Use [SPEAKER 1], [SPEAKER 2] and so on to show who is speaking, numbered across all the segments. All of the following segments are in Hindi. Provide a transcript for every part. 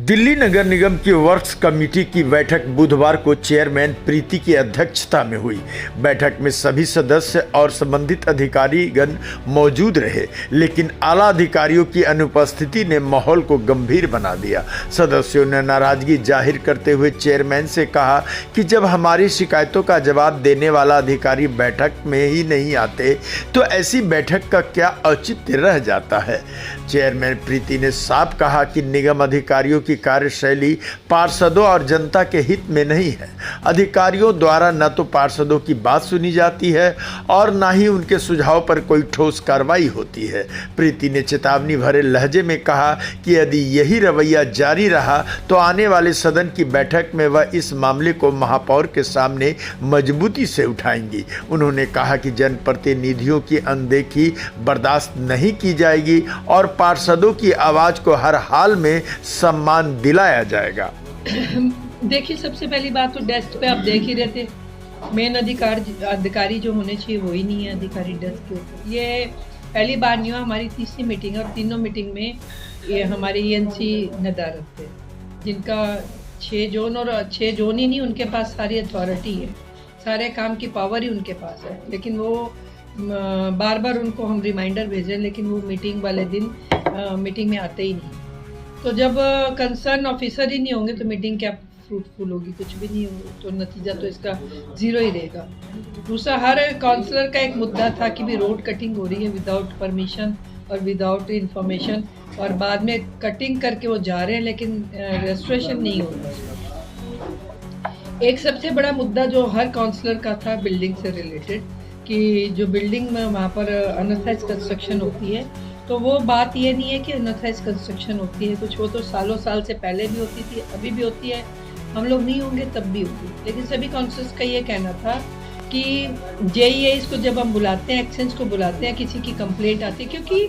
[SPEAKER 1] दिल्ली नगर निगम की वर्क्स कमेटी की बैठक बुधवार को चेयरमैन प्रीति की अध्यक्षता में हुई। बैठक में सभी सदस्य और संबंधित अधिकारीगण मौजूद रहे, लेकिन आला अधिकारियों की अनुपस्थिति ने माहौल को गंभीर बना दिया। सदस्यों ने नाराजगी जाहिर करते हुए चेयरमैन से कहा कि जब हमारी शिकायतों का जवाब देने वाला अधिकारी बैठक में ही नहीं आते तो ऐसी बैठक का क्या औचित्य रह जाता है। चेयरमैन प्रीति ने साफ कहा कि निगम अधिकारियों की कार्यशैली पार्षदों और जनता के हित में नहीं है। अधिकारियों द्वारा न तो पार्षदों की बात सुनी जाती है और न ही उनके सुझाव पर कोई ठोस कार्रवाई होती है। प्रीति ने चेतावनी भरे लहजे में कहा कि यदि यही रवैया जारी रहा तो आने वाले सदन की बैठक में वह इस मामले को महापौर के सामने मजबूती से उठाएंगी। उन्होंने कहा कि जनप्रतिनिधियों की अनदेखी बर्दाश्त नहीं की जाएगी और पार्षदों की आवाज को हर हाल में सम्मान दिलाया जाएगा।
[SPEAKER 2] देखिए, सबसे पहली बात तो डेस्क पे आप देख ही रहे थे, मेन अधिकारी जो होने चाहिए वो ही नहीं है अधिकारी डेस्क के ऊपर। ये पहली बार नहीं हुआ, हमारी तीसरी मीटिंग है और तीनों मीटिंग में ये हमारे ENC नदारत थे, जिनका 6 जोन और 6 जोन ही नहीं, उनके पास सारी अथॉरिटी है, सारे काम की पावर ही उनके पास है, लेकिन वो बार बार उनको हम रिमाइंडर भेजें, लेकिन वो मीटिंग वाले दिन मीटिंग में आते ही नहीं। तो जब कंसर्न ऑफिसर ही नहीं होंगे तो मीटिंग क्या फ्रूटफुल होगी, कुछ भी नहीं होगी, तो नतीजा तो इसका ज़ीरो ही रहेगा। दूसरा, हर काउंसलर का एक मुद्दा था कि भी रोड कटिंग हो रही है विदाउट परमिशन और विदाउट इंफॉर्मेशन, और बाद में कटिंग करके वो जा रहे हैं लेकिन रेस्टोरेशन नहीं हो रहा। एक सबसे बड़ा मुद्दा जो हर काउंसलर का था बिल्डिंग से रिलेटेड, कि जो बिल्डिंग में वहाँ पर अनऑथराइज कंस्ट्रक्शन होती है, तो वो बात ये नहीं है कि अनऑथराइज कंस्ट्रक्शन होती है कुछ, वो तो सालों साल से पहले भी होती थी, अभी भी होती है, हम लोग नहीं होंगे तब भी होगी। लेकिन सभी काउंसलर्स का ये कहना था कि JEIs को जब हम बुलाते हैं, एक्शंस को बुलाते हैं, किसी की कंप्लेंट आती है, क्योंकि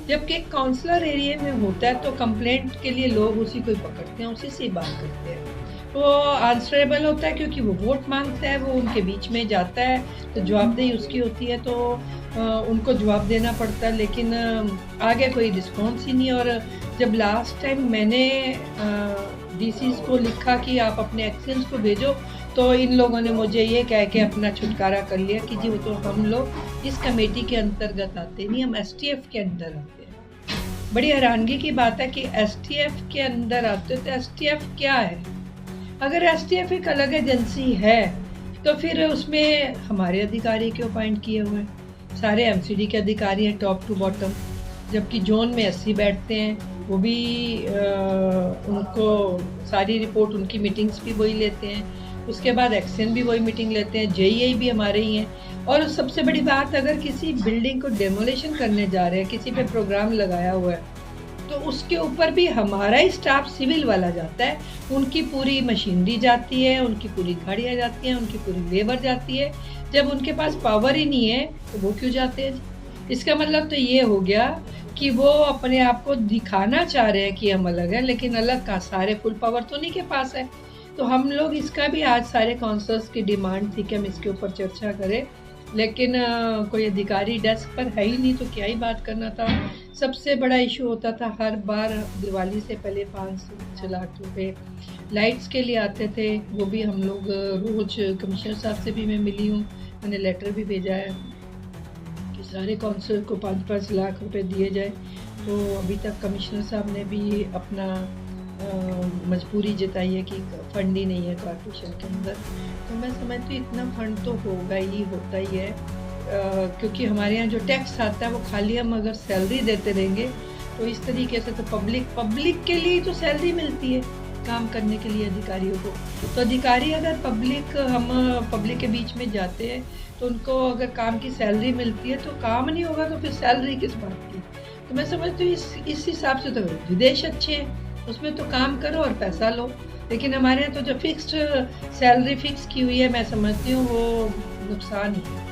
[SPEAKER 2] जब एक काउंसलर एरिया में होता है तो कंप्लेंट के लिए लोग उसी को ही पकड़ते हैं, उसी से बात करते हैं, वो आंसरेबल होता है क्योंकि वो वोट मांगता है, वो उनके बीच में जाता है तो जवाबदेही उसकी होती है, तो उनको जवाब देना पड़ता है। लेकिन आगे कोई रिस्पॉन्स ही नहीं। और जब लास्ट टाइम मैंने DCs को लिखा कि आप अपने एक्शंस को भेजो, तो इन लोगों ने मुझे ये कह के अपना छुटकारा कर लिया कि जी वो तो हम लोग इस कमेटी के अंतर्गत आते नहीं, हम STF के अंदर आते हैं। बड़ी हैरानगी की बात है कि STF के अंदर आते तो STF क्या है? अगर STF एक अलग एजेंसी है तो फिर उसमें हमारे अधिकारी क्यों अपॉइंट किए हुए हैं? सारे MCD के अधिकारी हैं टॉप टू बॉटम, जबकि जोन में 80 बैठते हैं, वो भी उनको सारी रिपोर्ट, उनकी मीटिंग्स भी वही लेते हैं, उसके बाद एक्शन भी वही मीटिंग लेते हैं, JEI भी हमारे ही हैं। और सबसे बड़ी बात, अगर किसी बिल्डिंग को डेमोलेशन करने जा रहे हैं, किसी पे प्रोग्राम लगाया हुआ है, तो उसके ऊपर भी हमारा ही स्टाफ सिविल वाला जाता है, उनकी पूरी मशीनरी जाती है, उनकी पूरी गाड़ियाँ जाती हैं, उनकी पूरी लेबर जाती है। जब उनके पास पावर ही नहीं है तो वो क्यों जाते हैं? इसका मतलब तो ये हो गया कि वो अपने आप को दिखाना चाह रहे हैं कि हम अलग हैं, लेकिन अलग का सारे फुल पावर तो नहीं के पास है। तो हम लोग इसका भी आज सारे काउंसलर्स की डिमांड थी कि हम इसके ऊपर चर्चा करें, लेकिन कोई अधिकारी डेस्क पर है ही नहीं, तो क्या ही बात करना था। सबसे बड़ा इशू होता था, हर बार दिवाली से पहले 5 लाख रुपए लाइट्स के लिए आते थे, वो भी हम लोग रोज़ कमिश्नर साहब से भी मैं मिली हूँ, मैंने लेटर भी भेजा है कि सारे काउंसलर को 5-5 लाख रुपए दिए जाए। तो अभी तक कमिश्नर साहब ने भी अपना मजबूरी जताई है कि फंड ही नहीं है कॉर्पोरेशन के अंदर। तो मैं समझती हूँ इतना फंड तो होगा ही, होता ही है, क्योंकि हमारे यहाँ जो टैक्स आता है वो खाली हम अगर सैलरी देते रहेंगे तो इस तरीके से तो पब्लिक के लिए तो सैलरी मिलती है काम करने के लिए अधिकारियों को। तो अधिकारी अगर हम पब्लिक के बीच में जाते हैं तो उनको अगर काम की सैलरी मिलती है तो काम नहीं होगा, तो फिर सैलरी किस बात की? तो मैं समझती हूँ इस हिसाब से तो विदेश अच्छे हैं, उसमें तो काम करो और पैसा लो। लेकिन हमारे यहाँ तो जो फिक्स्ड सैलरी फिक्स की हुई है, मैं समझती हूँ वो नुकसान ही है,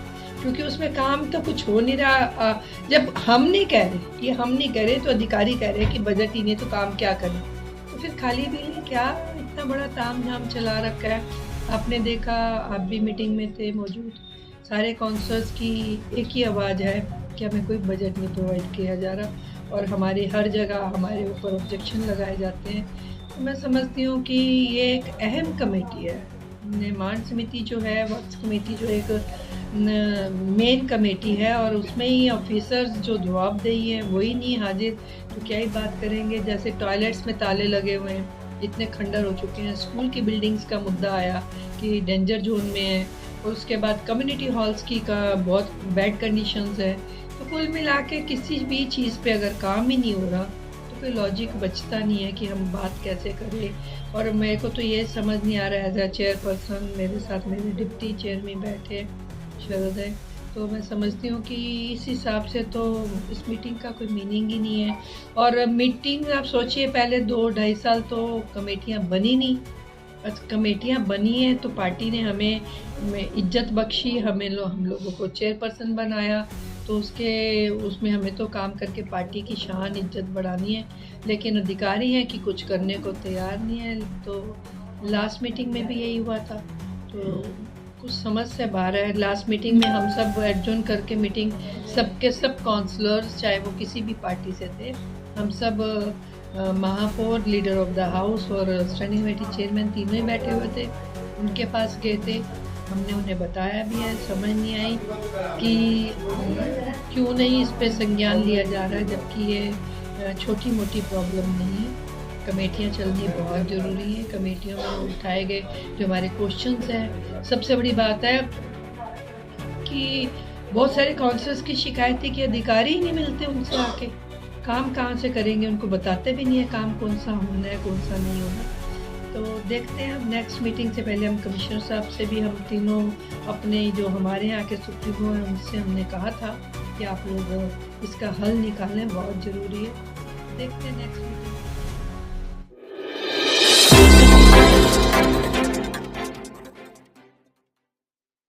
[SPEAKER 2] क्योंकि उसमें काम तो कुछ हो नहीं रहा। जब हम नहीं कह रहे तो अधिकारी कह रहे हैं कि बजट ही नहीं तो काम क्या करें, तो फिर खाली बिल क्या इतना बड़ा ताम झाम चला रखा है। आपने देखा, आप भी मीटिंग में थे मौजूद, सारे काउंसलर्स की एक ही आवाज़ है कि हमें कोई बजट नहीं प्रोवाइड किया जा रहा, और हमारे हर जगह हमारे ऊपर ऑब्जेक्शन लगाए जाते हैं। मैं समझती हूँ कि ये एक अहम कमेटी है। निर्माण समिति जो है, वर्क्स कमेटी जो एक मेन कमेटी है, और उसमें ही ऑफिसर्स जो जवाबदेही हैं वही नहीं हाजिर, तो क्या ही बात करेंगे। जैसे टॉयलेट्स में ताले लगे हुए हैं, इतने खंडर हो चुके हैं। स्कूल की बिल्डिंग्स का मुद्दा आया कि डेंजर जोन में है, और उसके बाद कम्युनिटी हॉल्स की का बहुत बैड कंडीशंस है। तो कुल मिला के किसी भी चीज़ पे अगर काम ही नहीं हो रहा तो कोई लॉजिक बचता नहीं है कि हम बात कैसे करें। और मेरे को तो ये समझ नहीं आ रहा है, एज अ चेयरपर्सन मेरे साथ मेरे डिप्टी चेयरमैन बैठे शरद है, तो मैं समझती हूँ कि इस हिसाब से तो इस मीटिंग का कोई मीनिंग ही नहीं है। और मीटिंग आप सोचिए, पहले 2-2.5 साल तो कमेटियाँ बनी नहीं। कमेटियाँ बनी हैं तो पार्टी ने हमें इज्जत बख्शी, हम लोगों को चेयरपर्सन बनाया, तो उसमें हमें तो काम करके पार्टी की शान इज्जत बढ़ानी है। लेकिन अधिकारी हैं कि कुछ करने को तैयार नहीं है। तो लास्ट मीटिंग में भी यही हुआ था, तो कुछ समझ से बाहर है। लास्ट मीटिंग में हम सब एडजॉर्न करके मीटिंग सबके सब काउंसलर्स, चाहे वो किसी भी पार्टी से थे, हम सब महापौर, लीडर ऑफ द हाउस और स्टैंडिंग कमेटी चेयरमैन तीनों ही बैठे हुए थे, उनके पास गए थे। हमने उन्हें बताया भी है, समझ नहीं आई कि क्यों नहीं इस पे संज्ञान लिया जा रहा है, जबकि ये छोटी मोटी प्रॉब्लम नहीं है। कमेटियाँ चलनी बहुत ज़रूरी है। कमेटियों में उठाए गए जो हमारे क्वेश्चंस हैं, सबसे बड़ी बात है कि बहुत सारे काउंसलर्स की शिकायत थी कि अधिकारी ही नहीं मिलते उनसे आके, काम कहाँ से करेंगे, उनको बताते भी नहीं है काम कौन सा होना है कौन सा नहीं होना। तो देखते हैं, हम नेक्स्ट मीटिंग से पहले हम कमिश्नर साहब से भी, हम तीनों अपने जो हमारे यहाँ के सुप्रीमो हैं उनसे हमने कहा था कि आप लोग इसका हल निकालें, बहुत ज़रूरी है। देखते हैं नेक्स्ट मीटिंग।